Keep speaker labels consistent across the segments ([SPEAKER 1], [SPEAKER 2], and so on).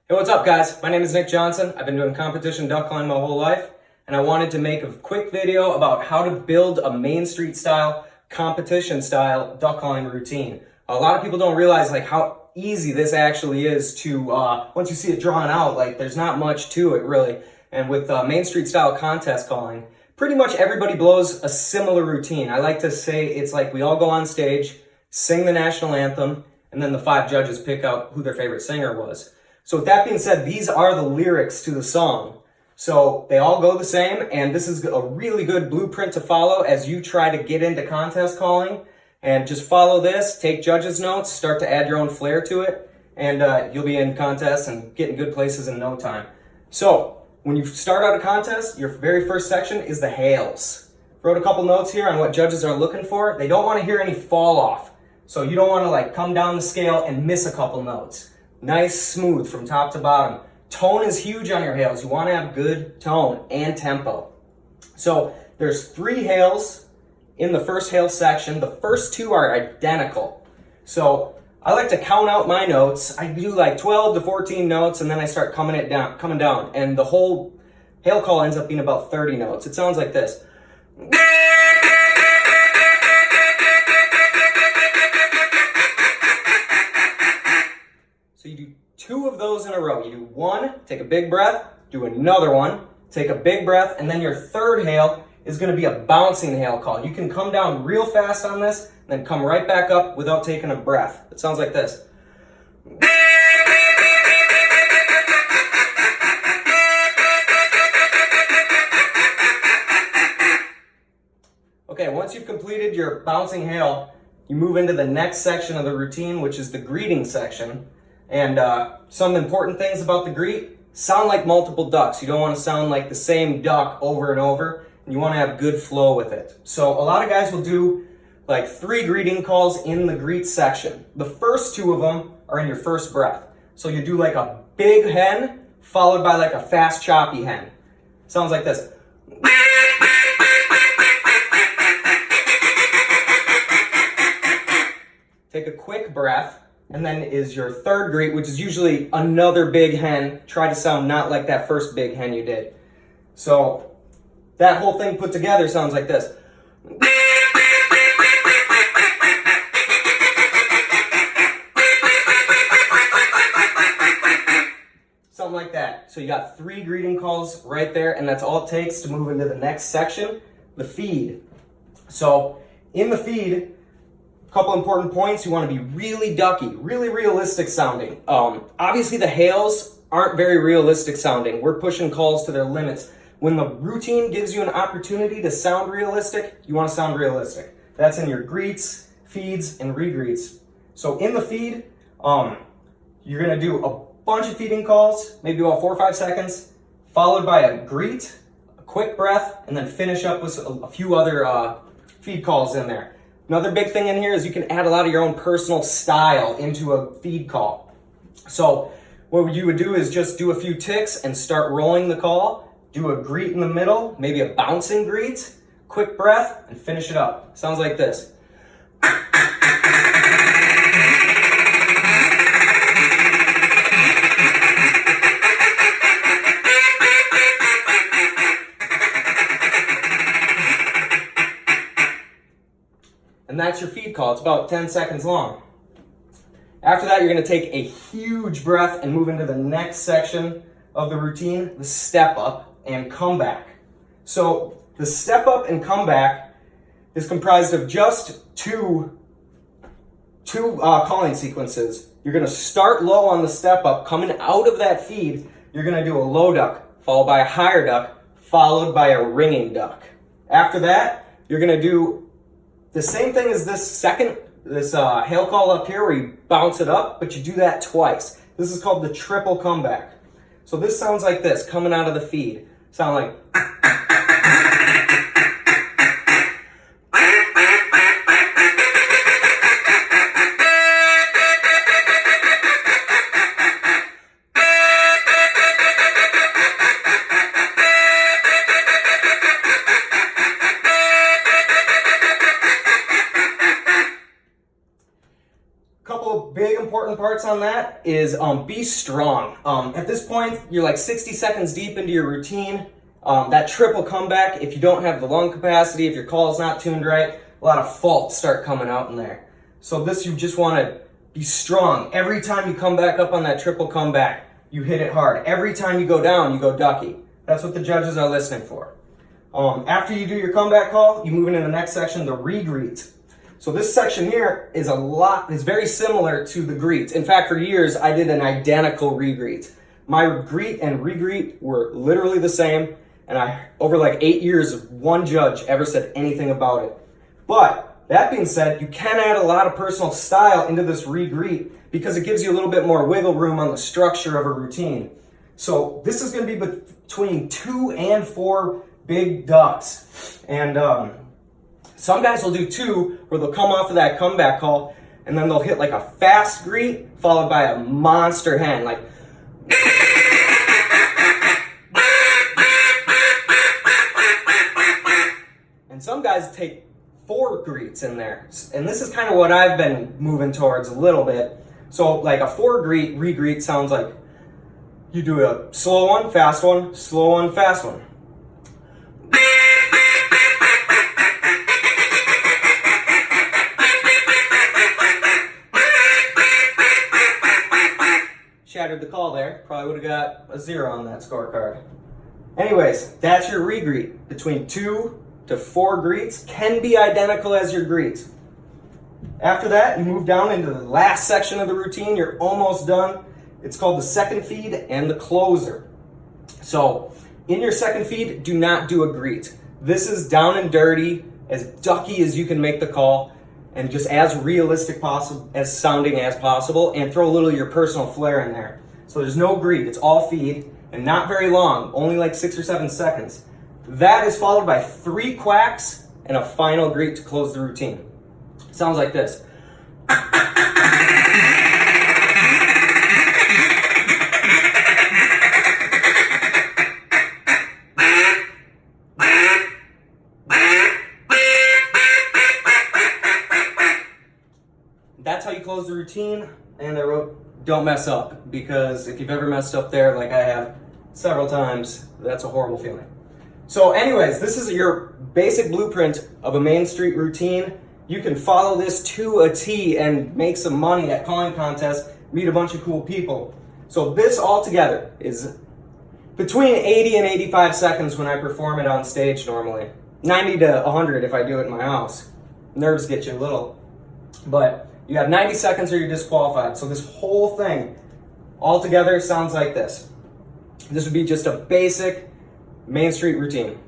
[SPEAKER 1] Hey, what's up guys? My name is Nick Johnson. I've been doing competition duck calling my whole life, and I wanted to make a quick video about how to build a Main Street style, competition style duck calling routine. A lot of people don't realize how easy this actually is to, once you see it drawn out, there's not much to it really. And with Main Street style contest calling, pretty much everybody blows a similar routine. I like to say it's like we all go on stage, sing the national anthem, and then the 5 judges pick out who their favorite singer was. So with that being said, these are the lyrics to the song. So they all go the same, and this is a really good blueprint to follow as you try to get into contest calling. And just follow this, take judges' notes, start to add your own flair to it, and you'll be in contests and getting good places in no time. So when you start out a contest, your very first section is the Hales. Wrote a couple notes here on what judges are looking for. They don't want to hear any fall off. So you don't want to come down the scale and miss a couple notes. Nice, smooth from top to bottom. Tone is huge on your Hales. You want to have good tone and tempo. So there's 3 Hales in the first Hales section. The first 2 are identical. So I like to count out my notes. I do 12 to 14 notes, and then I start coming down. And the whole Hale call ends up being about 30 notes. It sounds like this. So you do 2 of those in a row. You do 1, take a big breath, do another one, take a big breath, and then your third Hale is going to be a bouncing Hale call. You can come down real fast on this, and then come right back up without taking a breath. It sounds like this. Okay, once you've completed your bouncing Hale, you move into the next section of the routine, which is the greeting section. And some important things about the greet: sound like multiple ducks. You don't want to sound like the same duck over and over, and you want to have good flow with it. So a lot of guys will do 3 greeting calls in the greet section. The first 2 of them are in your first breath. So you do a big hen followed by a fast choppy hen. Sounds like this. Take a quick breath, and then is your third greet, which is usually another big hen. Try to sound not like that first big hen you did. So that whole thing put together sounds like this. Something like that. So you got 3 greeting calls right there, and that's all it takes to move into the next section, the feed. So in the feed, a couple important points: you want to be really ducky, really realistic sounding. Obviously the Hales aren't very realistic sounding. We're pushing calls to their limits. When the routine gives you an opportunity to sound realistic, you want to sound realistic. That's in your greets, feeds, and regreets. So in the feed, you're going to do a bunch of feeding calls, maybe about 4 or 5 seconds, followed by a greet, a quick breath, and then finish up with a few other feed calls in there. Another big thing in here is you can add a lot of your own personal style into a feed call. So what you would do is just do a few ticks and start rolling the call, do a greet in the middle, maybe a bouncing greet, quick breath, and finish it up. Sounds like this. And that's your feed call. It's about 10 seconds long. After that, you're going to take a huge breath and move into the next section of the routine, the step up and comeback. So the step up and comeback is comprised of just two calling sequences. You're going to start low on the step up. Coming out of that feed, you're going to do a low duck, followed by a higher duck, followed by a ringing duck. After that, you're going to do the same thing as this Hale call up here, where you bounce it up, but you do that twice. This is called the triple comeback. So this sounds like this, coming out of the feed. Sound like... couple of big important parts on that is be strong. At this point, you're like 60 seconds deep into your routine. That triple comeback, if you don't have the lung capacity, if your call is not tuned right, a lot of faults start coming out in there. So this, you just want to be strong. Every time you come back up on that triple comeback, you hit it hard. Every time you go down, you go ducky. That's what the judges are listening for. After you do your comeback call, you move into the next section, the re-greet. So this section here is very similar to the greet. In fact, for years, I did an identical re-greet. My greet and re-greet were literally the same, and over like 8 years, one judge ever said anything about it. But that being said, you can add a lot of personal style into this re-greet because it gives you a little bit more wiggle room on the structure of a routine. So this is going to be between 2 and 4 big ducks. And some guys will do 2 where they'll come off of that comeback call and then they'll hit like a fast greet followed by a monster hen, like and some guys take 4 greets in there. And this is kind of what I've been moving towards a little bit. So like a 4 greet, re-greet sounds like you do a slow one, fast one, slow one, fast one. Shattered the call there. Probably would have got a 0 on that scorecard. Anyways, that's your re-greet. Between 2 to 4 greets, can be identical as your greets. After that, you move down into the last section of the routine. You're almost done. It's called the second feed and the closer. So in your second feed, do not do a greet. This is down and dirty, as ducky as you can make the call, and just as realistic as sounding as possible, and throw a little of your personal flair in there. So there's no greet, it's all feed, and not very long, only like 6 or 7 seconds. That is followed by 3 quacks and a final greet to close the routine. Sounds like this. That's how you close the routine, and I wrote, don't mess up, because if you've ever messed up there, like I have several times, that's a horrible feeling. So anyways, this is your basic blueprint of a Main Street routine. You can follow this to a T and make some money at calling contests, meet a bunch of cool people. So this all together is between 80 and 85 seconds when I perform it on stage normally. 90 to 100 if I do it in my house. Nerves get you a little, but you have 90 seconds or you're disqualified. So this whole thing all together sounds like this. This would be just a basic Main Street routine.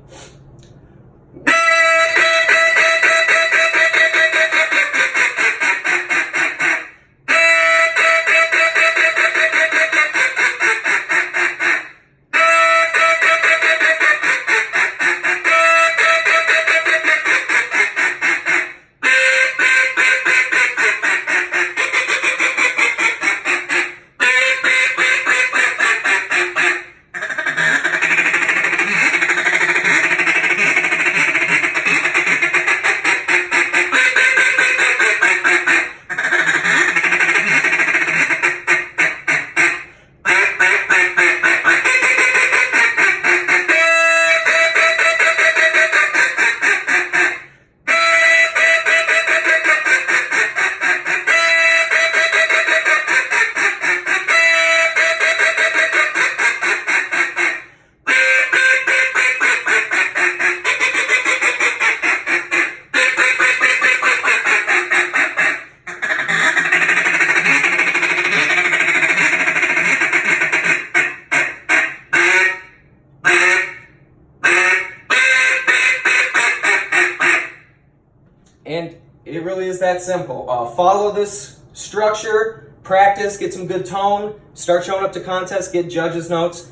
[SPEAKER 1] And it really is that simple. Follow this structure, practice, get some good tone, start showing up to contests, get judges' notes,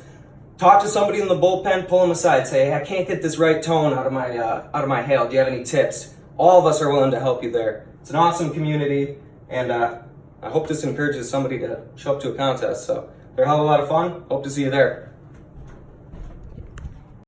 [SPEAKER 1] talk to somebody in the bullpen, pull them aside, say, hey, I can't get this right tone out of my Hale. Do you have any tips? All of us are willing to help you there. It's an awesome community, and I hope this encourages somebody to show up to a contest. So they're a hell of a lot of fun. Hope to see you there.